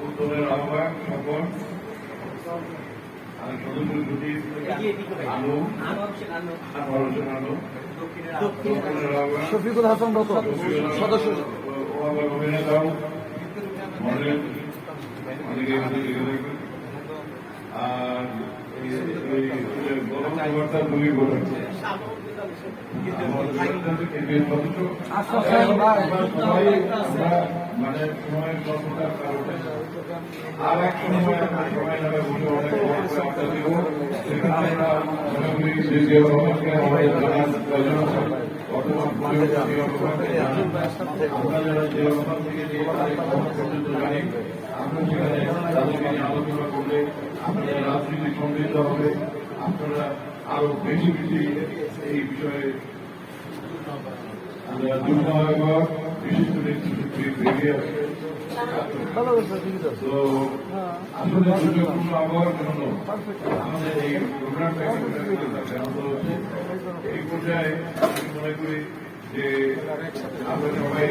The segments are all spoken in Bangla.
উত্তরের আহ্বায়ক সকল সদস্য দুটি আলু শফিকুল হাসান রতন সদস্য অভিনেতাও মডেল অনেকে আর গণবার্তা দুই বলেন মানে সময়ের স্বল্পতার কারণে আর এক সময় আমরা সবাই নামে বসে অনেক বার্তা দিব সেখানে আমরা মনে করি যে জিয়া রহমানকে আমাদের জানার প্রয়োজন আছে বর্তমান আমরা যারা জিয়া রহমান থেকে যে পর্যন্ত জানি আমরা সেখানে তাদেরকে নিয়ে আলোচনা করলে আপনাদের রাজনীতি সমৃদ্ধ হবে আপনারা আরো বেশি বেশি এই বিষয়ে বিশিষ্ট নেতৃত্ব বেরিয়ে আসে তো আসলে দুর্যোগপূর্ণ আবহাওয়ার জন্য আমাদের এই প্রোগ্রামটাকে এই পর্যায়ে আমি মনে করি যে আমরা সবাই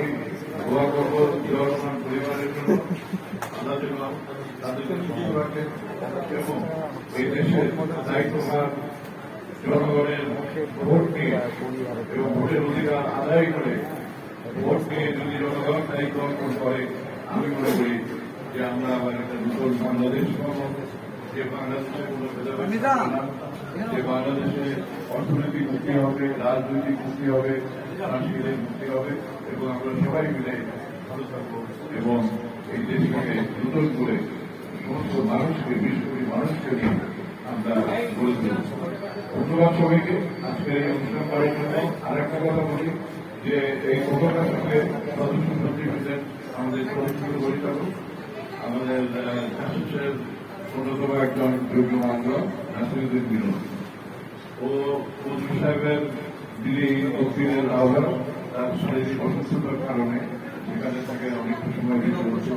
দোয়া করবো জওয়ান পরিবারের জন্য আল্লাহ যেন তাদেরকে সুস্থ রাখেন এবং এই দেশের দায়িত্বভার জনগণের ভোট নিয়ে এবং ভোটের অধিকার আদায় করে ভোট নিয়ে যদি জনগণ দায়িত্ব অর্পণ করে আমি মনে করি যে আমরা আবার একটা নতুন বাংলাদেশ পাবো যে বাংলাদেশে কোনো ভেদাভেদ যে বাংলাদেশে অর্থনৈতিক মুক্তি হবে রাজনৈতিক মুক্তি হবে সাংস্কৃতিক মুক্তি হবে এবং আমরা সবাই মিলে ভালো থাকবো এবং এই দেশটাকে নতুন করে সমস্ত মানুষকে বিশেষ করে মানুষকে নিয়ে আমরা গড়ে তুলব। ধন্যবাদ সবাইকে আজকের এই অনুষ্ঠান করার জন্য আর একটা কথা বলি যে এই ঘটনার সঙ্গে সদস্য নেতৃত্বের আমাদের সদস্য পরিচালক আমাদের জাসুসের অন্যতম একজন যোগ্য মান্য নাসিরুদ্দিন বিনোদ ও মন্ত্রী সাহেবের দিদি তকদিরের আহ্বান তার শারীরিক অসুস্থতার কারণে সেখানে তাকে অনেকটা সময় দিতে হচ্ছে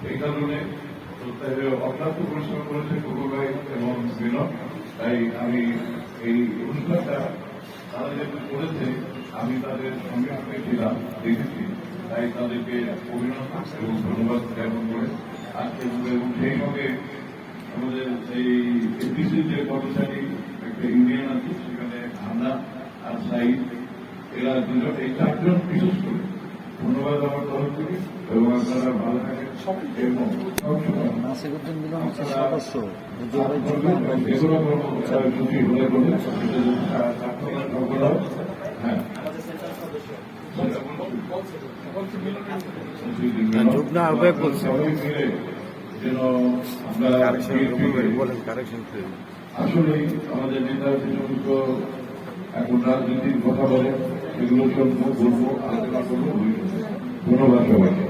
এই কারণে অত্যন্ত পরিশ্রম করেছে কুকুর ভাই এবং বিনোদ তাই আমি এই অনুষ্ঠানটা তারা যেহেতু করেছে আমি তাদের সঙ্গে সঙ্গে ছিলাম দেখেছি তাই তাদেরকে অভিনন্দন এবং ধন্যবাদ জ্ঞাপন করে আজকে এবং সেই সঙ্গে আমাদের এই এপিসির যে কর্মচারী একটা ইউনিয়ন আছে সেখানে হান্না আর সাইড এরা দুজন এই চারজন বিশেষ করে ধন্যবাদ আমার তরফ থেকে এবং আপনারা ভালো থাকেন এবং নাসিরুদ্দিন মিলন হচ্ছে সদস্য যেগুলো যদি হলে বলে হ্যাঁ যুগ্ম আহ্বায়ক বলছে যেন আমরা আসলেই আমাদের নেতা যে সমস্ত এখন রাজনীতির কথা বলে সেগুলো সব বলবো আলোচনা করবো ধন্যবাদ সবাইকে।